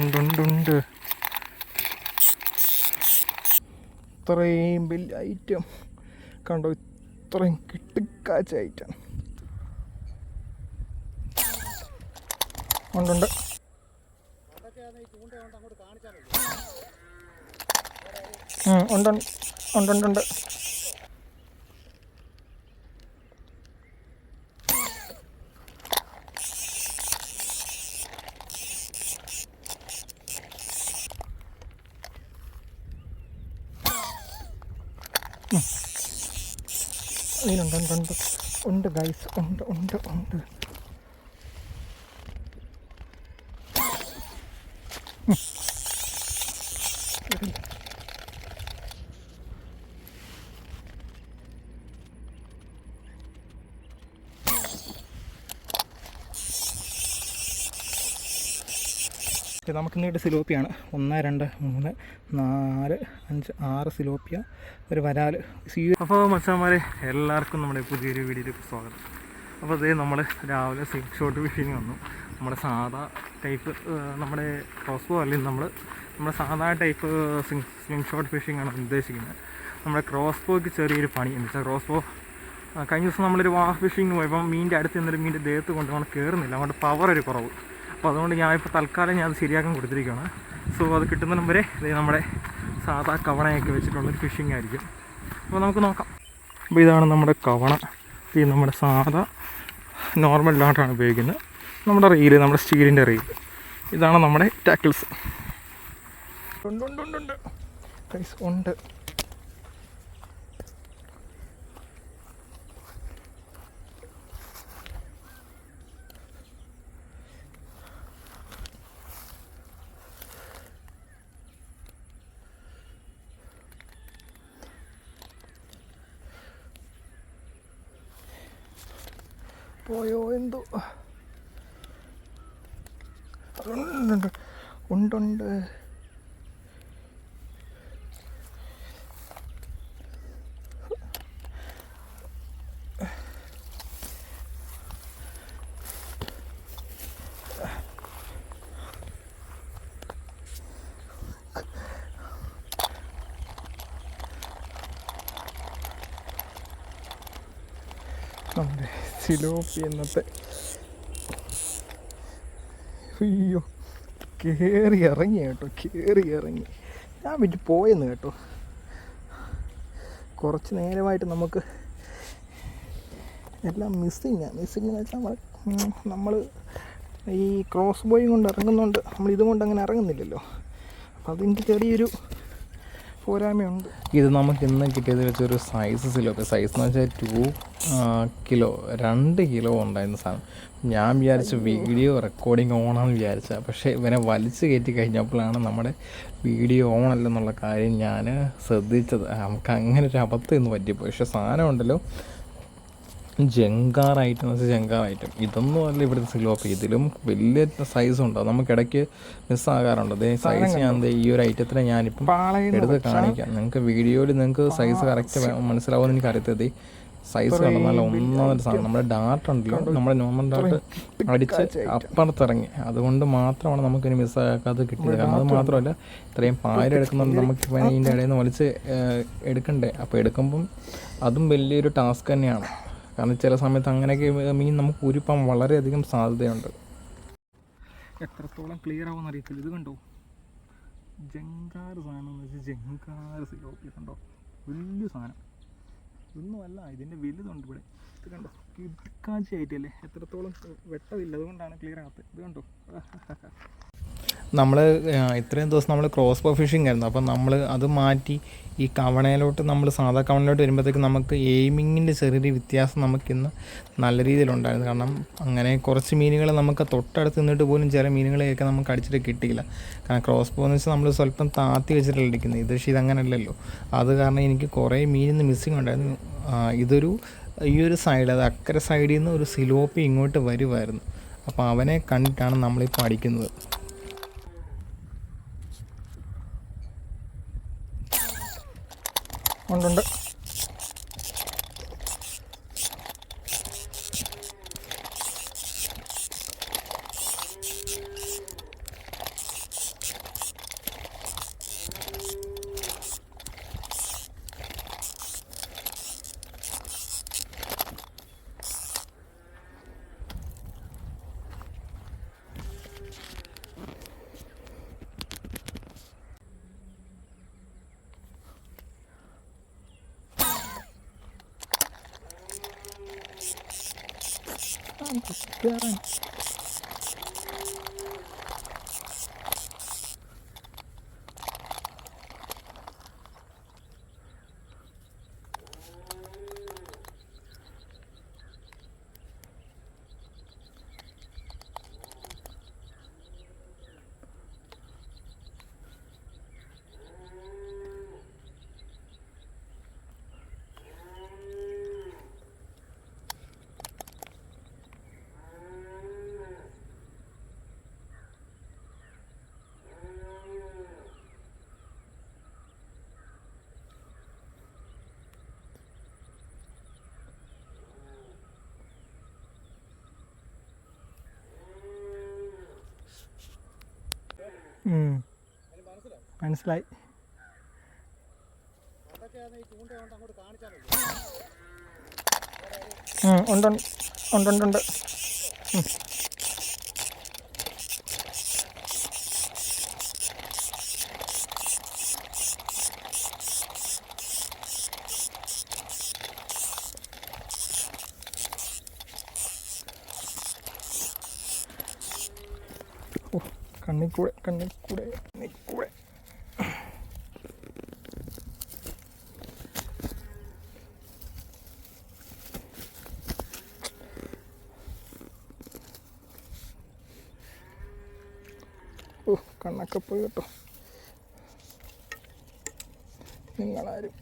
ഉണ്ട്. ഇത്രയും വലിയ ഐറ്റം കണ്ടോ, ഇത്രയും കിട്ടിക്കാച്ച ഐറ്റം ഉണ്ട്. ഉണ്ട്. ഉണ്ട് ഗൈസ്, ഉണ്ട്. നമുക്ക് നീട്ട് സിലോപ്പിയാണ്. 1 2 3 4 5 6 സിലോപ്പിയ, ഒരു വരാൽ. അപ്പോൾ മച്ചാന്മാരെ, എല്ലാവർക്കും നമ്മുടെ പുതിയൊരു വീഡിയോയിലേക്ക് സ്വാഗതം. അപ്പോൾ അതേ നമ്മൾ രാവിലെ സ്ലിംഗ് ഫിഷിങ് വന്നു. നമ്മുടെ സാധാ ടൈപ്പ്, നമ്മുടെ ക്രോസ് ബോ അല്ലെങ്കിൽ നമ്മുടെ സാധാ ടൈപ്പ് സ്ലിംഗ് ഷോട്ട് ഫിഷിംഗ് ആണ് ഉദ്ദേശിക്കുന്നത്. നമ്മുടെ ക്രോസ് ബോയ്ക്ക് ചെറിയൊരു പണി എന്ന് വെച്ചാൽ, ക്രോസ് ബോ കഴിഞ്ഞ ദിവസം നമ്മളൊരു ഫിഷിങ് പോയപ്പോൾ മീനിൻ്റെ അടുത്ത് നിന്നൊരു മീനിൻ്റെ ദേഹത്ത് കൊണ്ട് നമ്മൾ കയറുന്നില്ല, അങ്ങോട്ട് പവർ ഒരു കുറവ്. അപ്പോൾ അതുകൊണ്ട് ഞാനിപ്പോൾ തൽക്കാലം അത് ശരിയാക്കാൻ കൊടുത്തിരിക്കുകയാണ്. സോ അത് കിട്ടുന്നതിനും വരെ നമ്മുടെ സാധാ കവണയൊക്കെ വെച്ചിട്ടുള്ളൊരു ഫിഷിംഗ് ആയിരിക്കും. അപ്പോൾ നമുക്ക് നോക്കാം. അപ്പോൾ ഇതാണ് നമ്മുടെ കവണ. ഇത് നമ്മുടെ സാധാ നോർമൽ ലാട്ടാണ് ഉപയോഗിക്കുന്നത്. നമ്മുടെ റീല്, നമ്മുടെ സ്റ്റീലിൻ്റെ റീല്. ഇതാണ് നമ്മുടെ ടാക്കിൾസ്. ഉണ്ട്. പോയോ എന്തോ. ഉണ്ട്. നമ്മുടെ സിലോപ്പി എന്നത്തെ. അയ്യോ, കയറി ഇറങ്ങി. ഞാൻ വിട്ട് പോയെന്ന് കേട്ടോ. കുറച്ച് നേരമായിട്ട് നമുക്ക് എല്ലാം മിസ്സിങ് എന്ന് വെച്ചാൽ നമ്മൾ ഈ ക്രോസ് ബോയും കൊണ്ട് ഇറങ്ങുന്നുണ്ട്, നമ്മൾ ഇതുകൊണ്ട് അങ്ങനെ ഇറങ്ങുന്നില്ലല്ലോ. അപ്പോൾ അതെനിക്ക് ചെറിയൊരു പോരായ്മയുണ്ട്. ഇത് നമുക്ക് ഇന്ന് കിട്ടിയത് വെച്ചൊരു സൈസ് സിലോപ്പി. സൈസ് എന്ന് വെച്ചാൽ 2 കിലോ 2 കിലോ ഉണ്ടായിരുന്ന സാധനം. ഞാൻ വിചാരിച്ചു വീഡിയോ റെക്കോർഡിങ് ഓണാണെന്ന് വിചാരിച്ച, പക്ഷേ ഇവനെ വലിച്ചു കയറ്റി കഴിഞ്ഞപ്പോഴാണ് നമ്മുടെ വീഡിയോ ഓണല്ലെന്നുള്ള കാര്യം ഞാൻ ശ്രദ്ധിച്ചത്. നമുക്ക് അങ്ങനെ ഒരു അബദ്ധം ഇന്ന് പറ്റിപ്പോയി. പക്ഷേ സാധനം ഉണ്ടല്ലോ, ജങ്കാർ ഐറ്റം. ഇതൊന്നും അല്ല ഇവിടുത്തെ സിലോപ്പി. ഇതിലും വലിയ സൈസ് ഉണ്ടാവും. നമുക്കിടയ്ക്ക് മിസ്സാകാറുണ്ട്. അതേ സൈസ് ഞാൻ ഈ ഒരു ഐറ്റത്തിനെ ഞാനിപ്പം എടുത്ത് കാണിക്കാം. നിങ്ങൾക്ക് വീഡിയോയിൽ നിങ്ങൾക്ക് സൈസ് കറക്റ്റ് മനസ്സിലാവുമെന്ന് എനിക്ക് അറിയത്തത്. സൈസ് കണ്ടോ, നല്ല ഒന്നാമത്തെ സാധനം. നമ്മുടെ ഡാർട്ട് ഉണ്ടല്ലോ, നമ്മുടെ നോർമൽ ഡാർട്ട് അടിച്ച് അപ്പുറത്തിറങ്ങി. അതുകൊണ്ട് മാത്രമാണ് നമുക്കിനി മിസ്സാക്കാതെ കിട്ടിയത്. കാരണം അത് മാത്രമല്ല, ഇത്രയും പായൽ എടുക്കുന്നുണ്ട് നമുക്ക് ഇതിൻ്റെ ഇടയിൽ നിന്ന് വലിച്ച് എടുക്കണ്ടേ. അപ്പോൾ എടുക്കുമ്പം അതും വലിയൊരു ടാസ്ക് തന്നെയാണ്. കാരണം ചില സമയത്ത് അങ്ങനെയൊക്കെ മീൻ നമുക്ക് ഉരുപ്പാൻ വളരെയധികം സാധ്യതയുണ്ട്. എത്രത്തോളം ക്ലിയർ ആവുമെന്ന് അറിയത്തില്ല. ഇത് കണ്ടോ, ജങ്കാർ സാധനം എന്ന് വെച്ചാൽ ജങ്കാർ സിലോപ്പി കണ്ടോ, വലിയ സാധനം. ഇതൊന്നുമല്ല, ഇതിൻ്റെ വലുതുണ്ട് ഇവിടെ. ഇത് കണ്ടോ, കിടക്കാഴ്ചയായിട്ടല്ലേ, എത്രത്തോളം വെട്ടമില്ല, അതുകൊണ്ടാണ് ക്ലിയർ ആകാത്തത്. ഇത് കണ്ടോ. നമ്മൾ ഇത്രയും ദിവസം നമ്മൾ ക്രോസ് ബോ ഫിഷിംഗ് ആയിരുന്നു. അപ്പം നമ്മൾ അത് മാറ്റി ഈ കവണയിലോട്ട്, നമ്മൾ സാധാ കവണയിലോട്ട് വരുമ്പോഴത്തേക്ക് നമുക്ക് എയിമിങ്ങിൻ്റെ ചെറിയൊരു വ്യത്യാസം നമുക്കിന്ന് നല്ല രീതിയിലുണ്ടായിരുന്നു. കാരണം അങ്ങനെ കുറച്ച് മീനുകൾ നമുക്ക് തൊട്ടടുത്ത് നിന്നിട്ട് പോലും ചില മീനുകളെയൊക്കെ നമുക്ക് അടിച്ചിട്ട് കിട്ടിയില്ല. കാരണം ക്രോസ് ബോ എന്ന് വെച്ചാൽ നമ്മൾ സ്വല്പം താത്തി വെച്ചിട്ടല്ല അടിക്കുന്നത്. ഇത് പക്ഷേ ഇതങ്ങനെയല്ലല്ലോ. അത് കാരണം എനിക്ക് കുറേ മീനിന്ന് മിസ്സിങ് ഉണ്ടായിരുന്നു. ഈ ഒരു സൈഡ്, അത് അക്കരെ സൈഡിൽ നിന്ന് ഒരു സിലോപ്പി ഇങ്ങോട്ട് വരുമായിരുന്നു. അപ്പോൾ അവനെ കണ്ടിട്ടാണ് നമ്മളിപ്പോൾ അടിക്കുന്നത്. ഉണ്ട്. മനസ്സിലായി. ഉണ്ട്. കണ്ണിക്കൂടെ. കണ്ണൊക്കെ പോയി കേട്ടോ. നിങ്ങളാരും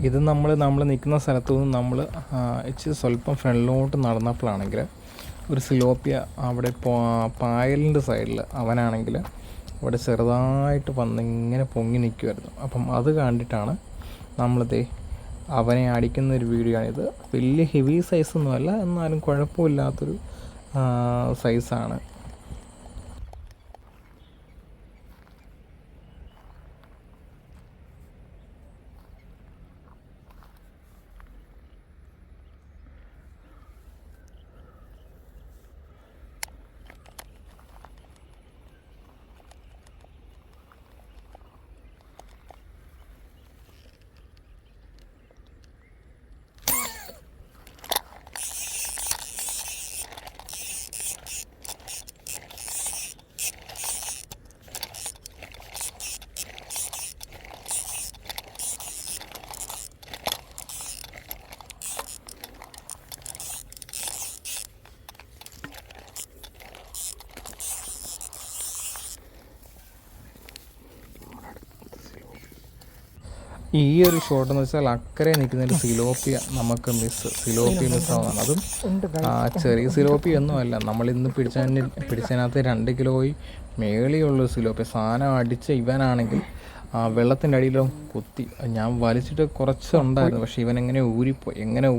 ഇത് നമ്മൾ നിൽക്കുന്ന സ്ഥലത്തു നിന്ന് നമ്മൾ ഇച്ചിരി സ്വല്പം ഫ്രണ്ടിലോട്ട് നടന്നപ്പോഴാണെങ്കിൽ ഒരു സിലോപ്പിയ അവിടെ പായലിൻ്റെ സൈഡിൽ അവനാണെങ്കിൽ അവിടെ ചെറുതായിട്ട് വന്നിങ്ങനെ പൊങ്ങി നിൽക്കുമായിരുന്നു. അപ്പം അത് കണ്ടിട്ടാണ് നമ്മളിതേ അവനെ അടിക്കുന്ന ഒരു വീഡിയോ ആണിത്. വലിയ ഹെവി സൈസൊന്നുമല്ല, എന്നാലും കുഴപ്പമില്ലാത്തൊരു സൈസാണ്. ഈ ഒരു ഷോട്ട് എന്ന് വെച്ചാൽ അക്കരെ നിൽക്കുന്നൊരു സിലോപ്പിയ നമുക്ക് മിസ്സാവുന്നതാണ്. അതും ചെറിയ സിലോപ്പിയ ഒന്നും അല്ല, നമ്മളിന്ന് പിടിച്ചതിനകത്ത് 2 കിലോയിൽ മേളിയുള്ളൊരു സിലോപ്പിയ. സാധനം അടിച്ച ഇവനാണെങ്കിൽ വെള്ളത്തിൻ്റെ അടിയിലും കുത്തി. ഞാൻ വലിച്ചിട്ട് കുറച്ചുണ്ടായിരുന്നു, പക്ഷേ ഇവനെങ്ങനെ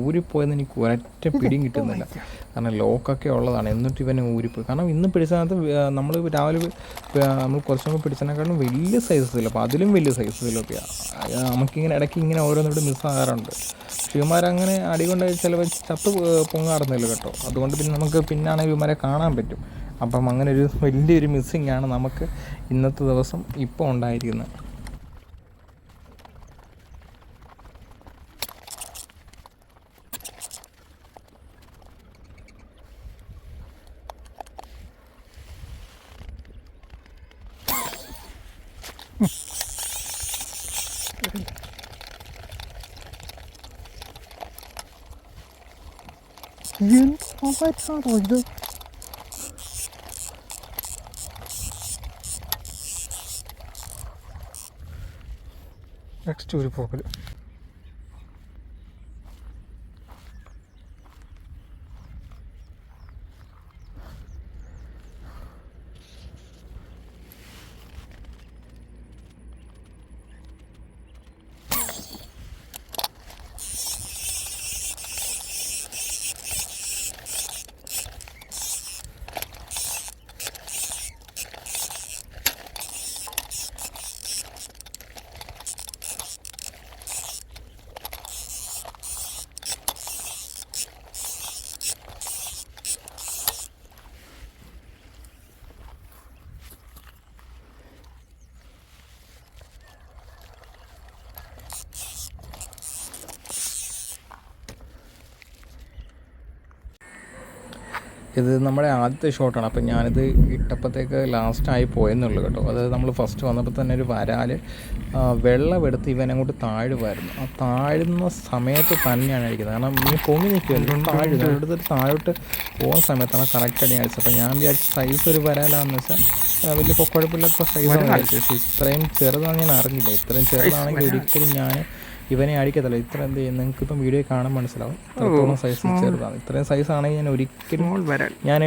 ഊരിപ്പോയെന്ന് എനിക്ക് ഒരൊറ്റ പിടിയും കിട്ടുന്നില്ല. കാരണം ലോക്കൊക്കെ ഉള്ളതാണ്, എന്നിട്ട് ഇവനെ ഊരിപ്പോയി. കാരണം ഇന്ന് പിടിച്ചതിനകത്ത് നമ്മൾ രാവിലെ നമ്മൾ കുറച്ചും പിടിച്ചതിനേക്കാളും വലിയ സൈസ് സിലോപ്പിയ, അതിലും വലിയ സൈസ് സിലോപ്പിയ. നമുക്കിങ്ങനെ ഇടയ്ക്ക് ഇങ്ങനെ ഓരോന്നിട്ട് മിസ്സാകാറുണ്ട്. പക്ഷേ ഇവന്മാരങ്ങനെ അടികൊണ്ട് ചിലപ്പോൾ ചത്ത് പൊങ്ങാറുന്നില്ല കേട്ടോ. അതുകൊണ്ട് പിന്നെ നമുക്ക് പിന്നാണെങ്കിൽ ഇവന്മാരെ കാണാൻ പറ്റും. അപ്പം അങ്ങനെ ഒരു വലിയൊരു മിസ്സിങ് ആണ് നമുക്ക് ഇന്നത്തെ ദിവസം ഇപ്പോൾ ഉണ്ടായിരിക്കുന്നത്. പറ്റാതോ ഇത്? നെക്സ്റ്റ് ഒരു പോകല്. ഇത് നമ്മുടെ ആദ്യത്തെ ഷോട്ടാണ്. അപ്പം ഞാനിത് ഇട്ടപ്പോഴത്തേക്ക് ലാസ്റ്റായി പോയെന്നുള്ളൂ കേട്ടോ. അത് നമ്മൾ ഫസ്റ്റ് വന്നപ്പോൾ തന്നെ ഒരു വരാൽ വെള്ളമെടുത്ത് ഇവൻ അങ്ങോട്ട് താഴുമായിരുന്നു. ആ താഴുന്ന സമയത്ത് തന്നെയാണ് അടിക്കുന്നത്. കാരണം ഈ പൊങ്ങി നിൽക്കുമല്ലോ, താഴുന്നു എടുത്തിട്ട് താഴോട്ട് പോകുന്ന സമയത്താണ് കറക്റ്റായിട്ട് അടിച്ചത്. അപ്പോൾ ഞാൻ വിചാരിച്ച സൈസ് ഒരു വരാലാണെന്ന് വെച്ചാൽ വലിയ കുഴപ്പമില്ലാത്ത സൈസാണ് വിചാരിച്ചത്. പക്ഷേ ഇത്രയും ചെറുതാണെന്ന് ഞാൻ അറിഞ്ഞില്ല. ഇത്രയും ചെറുതാണെങ്കിൽ ഒരിക്കലും ഞാൻ ഇവനെ അടിക്കത്തില്ല. ഇത്ര എന്ത് ചെയ്യും, നിങ്ങൾക്കിപ്പം വീഡിയോ കാണാൻ മനസ്സിലാവും ഇത്രത്തോളം സൈസ് ചെറുതാണ്. ഇത്രയും സൈസാണെങ്കിൽ ഞാൻ ഒരിക്കലും ഞാൻ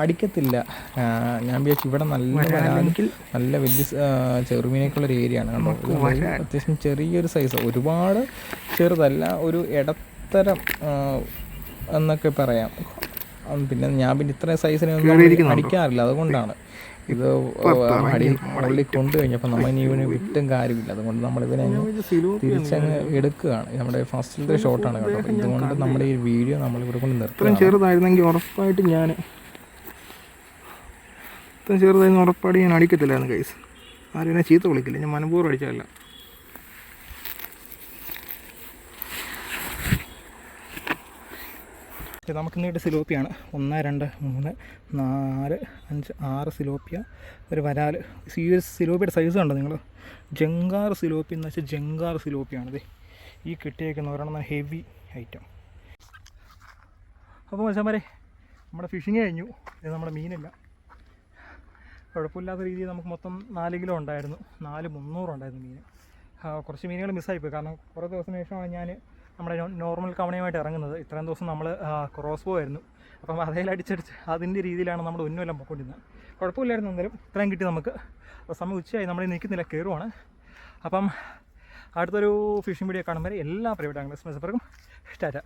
അടിക്കത്തില്ല. ഞാൻ വിചാരിച്ചു ഇവിടെ നല്ല വലിയ ചെറുമീനൊക്കെയുള്ളൊരു ഏരിയ ആണ് കേട്ടോ. അത്യാവശ്യം ചെറിയൊരു സൈസ്, ഒരുപാട് ചെറുതല്ല, ഒരു ഇടത്തരം എന്നൊക്കെ പറയാം. പിന്നെ ഞാൻ ഇത്രയും സൈസിനൊന്നും അടിക്കാറില്ല, അതുകൊണ്ടാണ്. ഇത് ഉള്ളി കൊണ്ടു കഴിഞ്ഞപ്പോൾ നമ്മൾ ഇനി ഇവന് വിട്ടും കാര്യമില്ല. അതുകൊണ്ട് നമ്മളിവനെ തിരിച്ചങ്ങ് എടുക്കുകയാണ്. നമ്മുടെ ഫസ്റ്റിലത്തെ ഷോട്ടാണ് കേട്ടോ. ഇതുകൊണ്ട് നമ്മുടെ ഈ വീഡിയോ നമ്മളിവിടെ കൊണ്ട് നിർത്തും. ഇത്രയും ചെറുതായിരുന്നെങ്കിൽ ഉറപ്പായിട്ട് ഞാൻ അടിക്കത്തില്ലായിരുന്നു ഗൈസ്. ആരും എന്നെ ചീത്ത വിളിക്കില്ല, ഞാൻ മനഃപൂർവ്വം അടിച്ചതല്ല. നമുക്കിന്നിട്ട് സിലോപ്പിയാണ്. 1 2 3 4 5 6 സിലോപ്പിയ, ഒരു വരാൽ. ഈ ഒരു സിലോപ്പിയുടെ സൈസ് കണ്ടോ നിങ്ങൾ? ജങ്കാർ സിലോപ്പി എന്ന് വെച്ചാൽ ജങ്കാർ സിലോപ്പിയാണിത് ഈ കിട്ടിയേക്കുന്ന ഒരെണ്ണം ഹെവി ഐറ്റം. അപ്പോൾ മച്ചാന്മാരെ, നമ്മുടെ ഫിഷിങ് കഴിഞ്ഞു. ഇത് നമ്മുടെ മീനില്ല. കുഴപ്പമില്ലാത്ത രീതിയിൽ നമുക്ക് മൊത്തം 4 കിലോ ഉണ്ടായിരുന്നു. 4,300 ഉണ്ടായിരുന്നു മീൻ. കുറച്ച് മീനുകൾ മിസ്സായിപ്പോയി. കാരണം കുറേ ദിവസത്തിന് ശേഷമാണ് ഞാൻ നമ്മുടെ നോർമൽ കവണയുമായിട്ട് ഇറങ്ങുന്നത്. ഇത്രയും ദിവസം നമ്മൾ ക്രോസ് ബോ ആയിരുന്നു. അപ്പം അതേലടിച്ചടിച്ച് അതിൻ്റെ രീതിയിലാണ് നമ്മൾ ഉന്നുമെല്ലാം പോയിക്കൊണ്ടിരുന്നത്. കുഴപ്പമില്ലായിരുന്നു. എന്തായാലും ഇത്രയും കിട്ടി നമുക്ക്. സമയം ഉച്ചയായി, നമ്മൾ നിൽക്കുന്നില്ല, കയറുവാണ്. അപ്പം അടുത്തൊരു ഫിഷിംഗ് വീഡിയോ കാണുമ്പോൾ എല്ലാ പ്രിയപ്പെട്ട ആംഗ്ലേഴ്സ് മെസ്സപ്പർക്കും ടാറ്റ.